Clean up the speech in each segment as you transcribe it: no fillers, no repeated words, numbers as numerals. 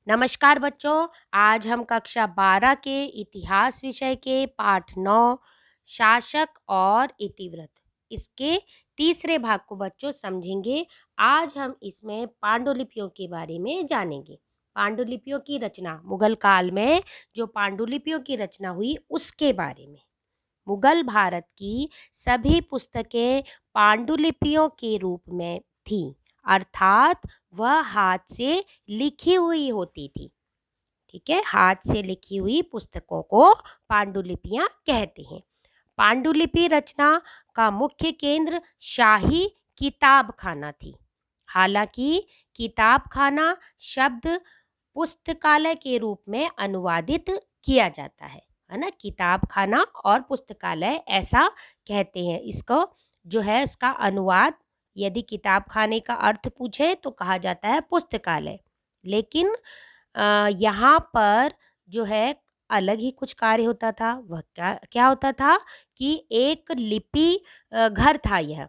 नमस्कार बच्चों। आज हम कक्षा 12 के इतिहास विषय के पाठ 9 शासक और इतिवृत्त इसके तीसरे भाग को बच्चों समझेंगे। आज हम इसमें पांडुलिपियों के बारे में जानेंगे। पांडुलिपियों की रचना, मुगल काल में जो पांडुलिपियों की रचना हुई उसके बारे में। मुगल भारत की सभी पुस्तकें पांडुलिपियों के रूप में थीं, अर्थात वह हाथ से लिखी हुई होती थी। ठीक है, हाथ से लिखी हुई पुस्तकों को पांडुलिपियां कहते हैं। पांडुलिपि रचना का मुख्य केंद्र शाही किताबखाना थी। हालांकि किताबखाना शब्द पुस्तकालय के रूप में अनुवादित किया जाता है ना। किताबखाना और पुस्तकालय ऐसा कहते हैं इसको, जो है इसका अनुवाद यदि किताबखाने का अर्थ पूछे तो कहा जाता है पुस्तकालय। लेकिन यहाँ पर जो है अलग ही कुछ कार्य होता था। वह क्या क्या होता था कि एक लिपि घर था। यह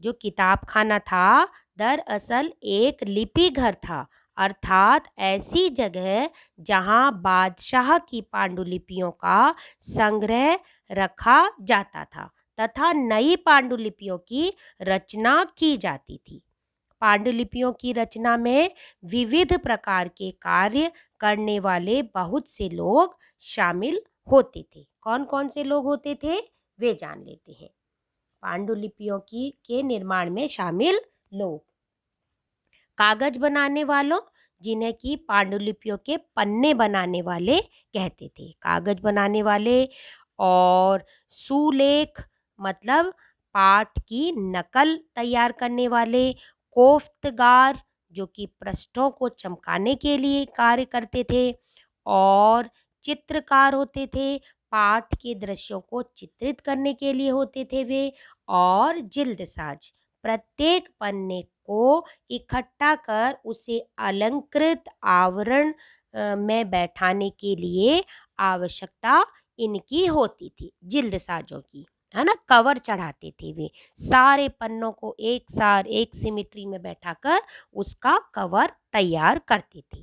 जो किताबखाना था दरअसल एक लिपि घर था, अर्थात ऐसी जगह जहां बादशाह की पांडुलिपियों का संग्रह रखा जाता था तथा नई पांडुलिपियों की रचना की जाती थी। पांडुलिपियों की रचना में विविध प्रकार के कार्य करने वाले बहुत से लोग शामिल होते थे। कौन कौन से लोग होते थे वे जान लेते हैं। पांडुलिपियों की के निर्माण में शामिल लोग, कागज बनाने वालों, जिन्हें की पांडुलिपियों के पन्ने बनाने वाले कहते थे, कागज बनाने वाले। और सुलेख मतलब पाठ की नकल तैयार करने वाले, कोफ्तगार जो कि पृष्ठों को चमकाने के लिए कार्य करते थे, और चित्रकार होते थे, पाठ के दृश्यों को चित्रित करने के लिए होते थे वे। और जिल्दसाज प्रत्येक पन्ने को इकट्ठा कर उसे अलंकृत आवरण में बैठाने के लिए आवश्यकता इनकी होती थी, जिल्दसाजों की, है ना। कवर चढ़ाते थे वे, सारे पन्नों को एक साथ एक सिमिट्री में बैठाकर उसका कवर तैयार करते थे।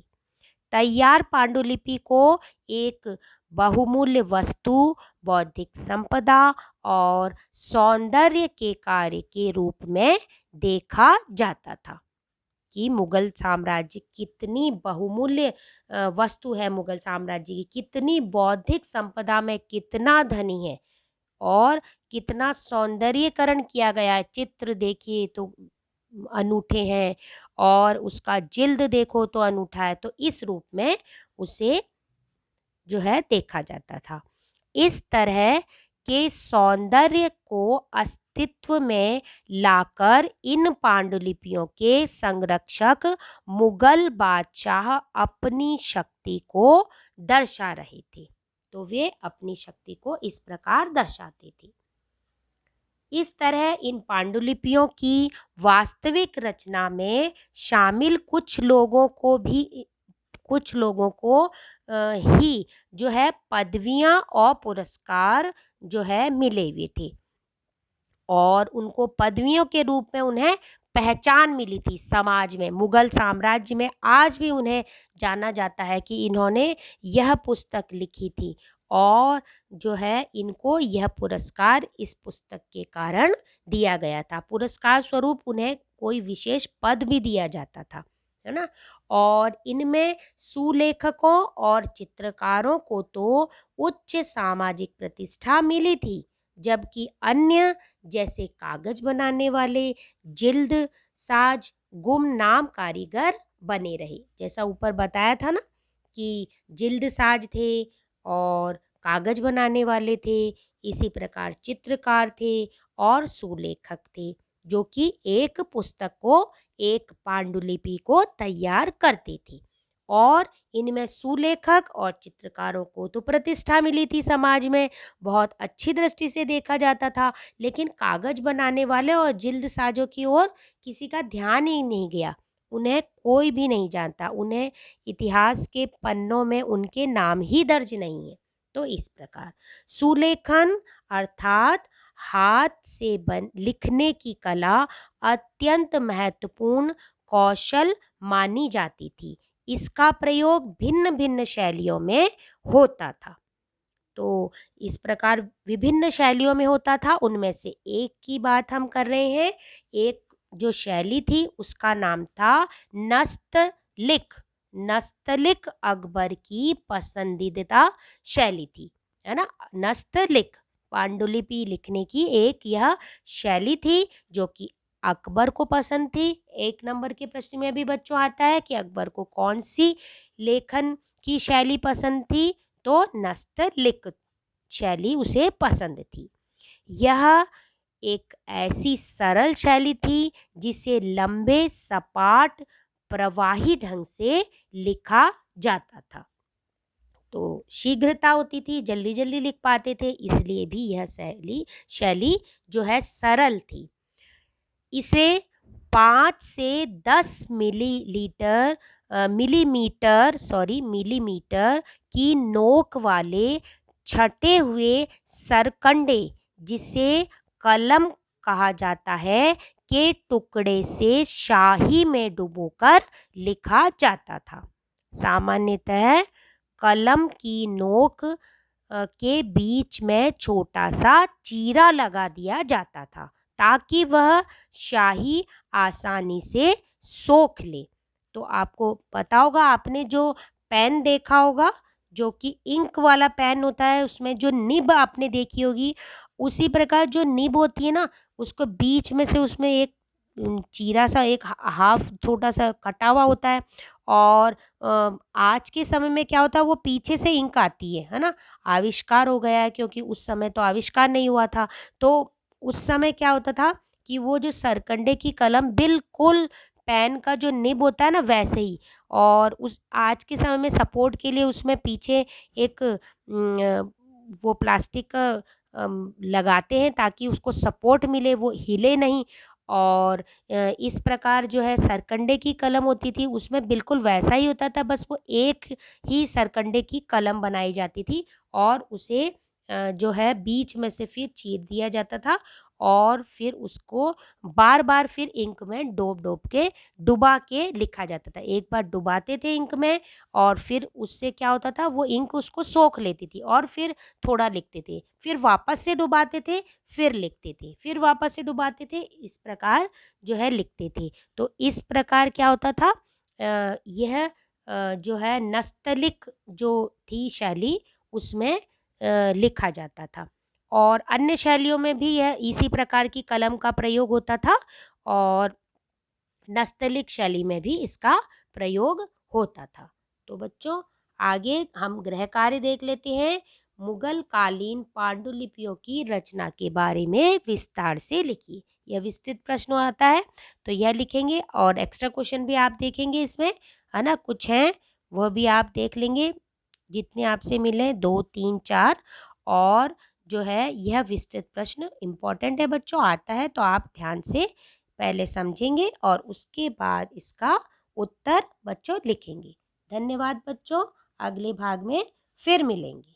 तैयार पांडुलिपि को एक बहुमूल्य वस्तु, बौद्धिक संपदा और सौंदर्य के कार्य के रूप में देखा जाता था कि मुगल साम्राज्य कितनी बहुमूल्य वस्तु है, मुगल साम्राज्य की कितनी बौद्धिक संपदा में कितना धनी है और कितना सौंदर्यकरण किया गया है। चित्र देखिए तो अनूठे हैं और उसका जिल्द देखो तो अनूठा है। तो इस रूप में उसे जो है देखा जाता था। इस तरह के सौंदर्य को अस्तित्व में लाकर इन पांडुलिपियों के संरक्षक मुगल बादशाह अपनी शक्ति को दर्शा रहे थे। तो वे अपनी शक्ति को इस प्रकार दर्शाते थे। इस तरह इन पांडुलिपियों की वास्तविक रचना में शामिल कुछ लोगों को ही जो है पदवियां और पुरस्कार जो है मिले हुए थे, और उनको पदवियों के रूप में उन्हें पहचान मिली थी समाज में। मुगल साम्राज्य में आज भी उन्हें जाना जाता है कि इन्होंने यह पुस्तक लिखी थी, और जो है इनको यह पुरस्कार इस पुस्तक के कारण दिया गया था। पुरस्कार स्वरूप उन्हें कोई विशेष पद भी दिया जाता था, है ना। और इनमें सुलेखकों और चित्रकारों को तो उच्च सामाजिक प्रतिष्ठा मिली थी, जबकि अन्य जैसे कागज बनाने वाले, जिल्द साज, गुमनाम कारीगर बने रहे। जैसा ऊपर बताया था ना कि जिल्द साज थे और कागज बनाने वाले थे, इसी प्रकार चित्रकार थे और सुलेखक थे, जो कि एक पुस्तक को, एक पांडुलिपि को तैयार करते थे। और इनमें सुलेखक और चित्रकारों को तो प्रतिष्ठा मिली थी समाज में, बहुत अच्छी दृष्टि से देखा जाता था। लेकिन कागज बनाने वाले और जिल्द साजों की ओर किसी का ध्यान ही नहीं गया, उन्हें कोई भी नहीं जानता, उन्हें इतिहास के पन्नों में उनके नाम ही दर्ज नहीं है। तो इस प्रकार सुलेखन अर्थात हाथ से लिखने की कला अत्यंत महत्वपूर्ण कौशल मानी जाती थी। इसका प्रयोग भिन्न भिन्न शैलियों में होता था। तो इस प्रकार विभिन्न शैलियों में होता था, उनमें से एक की बात हम कर रहे हैं। एक जो शैली थी उसका नाम था नस्तलिक। नस्तलिक अकबर की पसंदीदा शैली थी, है ना। नस्तलिक पांडुलिपि लिखने की एक यह शैली थी जो कि अकबर को पसंद थी। 1 नंबर के प्रश्न में भी बच्चों आता है कि अकबर को कौन सी लेखन की शैली पसंद थी, तो नस्तलिक शैली उसे पसंद थी। यह एक ऐसी सरल शैली थी जिसे लंबे सपाट प्रवाही ढंग से लिखा जाता था। तो शीघ्रता होती थी, जल्दी जल्दी लिख पाते थे, इसलिए भी यह शैली शैली जो है सरल थी। इसे 5 से 10 मिलीमीटर की नोक वाले छटे हुए सरकंडे, जिसे कलम कहा जाता है, के टुकड़े से शाही में डुबोकर लिखा जाता था। सामान्यतः कलम की नोक के बीच में छोटा सा चीरा लगा दिया जाता था ताकि वह शाही आसानी से सोख ले। तो आपको पता होगा, आपने जो पेन देखा होगा जो कि इंक वाला पेन होता है, उसमें जो निब आपने देखी होगी, उसी प्रकार जो निब होती है ना, उसको बीच में से उसमें एक चीरा सा, एक हाफ छोटा सा कटा हुआ होता है। और आज के समय में क्या होता है, वो पीछे से इंक आती है ना। आविष्कार हो गया है, क्योंकि उस समय तो आविष्कार नहीं हुआ था। तो उस समय क्या होता था कि वो जो सरकंडे की कलम बिल्कुल पेन का जो निब होता है ना, वैसे ही। और उस आज के समय में सपोर्ट के लिए उसमें पीछे एक वो प्लास्टिक का लगाते हैं ताकि उसको सपोर्ट मिले, वो हिले नहीं। और इस प्रकार जो है सरकंडे की कलम होती थी, उसमें बिल्कुल वैसा ही होता था, बस वो एक ही सरकंडे की कलम बनाई जाती थी और उसे जो है बीच में से फिर चीर दिया जाता था और फिर उसको बार बार फिर इंक में डुबा के लिखा जाता था। एक बार डुबाते थे इंक में और फिर उससे क्या होता था, वो इंक उसको सोख लेती थी और फिर थोड़ा लिखते थे, फिर वापस से डुबाते थे, फिर लिखते थे, फिर वापस से डुबाते थे, इस प्रकार जो है लिखते थे। तो इस प्रकार क्या होता था, यह जो है नस्तलिक जो थी शैली, उसमें लिखा जाता था। और अन्य शैलियों में भी यह इसी प्रकार की कलम का प्रयोग होता था और नस्तलिक शैली में भी इसका प्रयोग होता था। तो बच्चों, आगे हम गृह कार्य देख लेते हैं। मुगल कालीन पांडुलिपियों की रचना के बारे में विस्तार से लिखिए। यह विस्तृत प्रश्न आता है तो यह लिखेंगे और एक्स्ट्रा क्वेश्चन भी आप देखेंगे इसमें, है ना। कुछ हैं वह भी आप देख लेंगे, जितने आपसे मिले 2, 3, 4। और जो है यह विस्तृत प्रश्न इम्पॉर्टेंट है बच्चों, आता है तो आप ध्यान से पहले समझेंगे और उसके बाद इसका उत्तर बच्चों लिखेंगे। धन्यवाद बच्चों, अगले भाग में फिर मिलेंगे।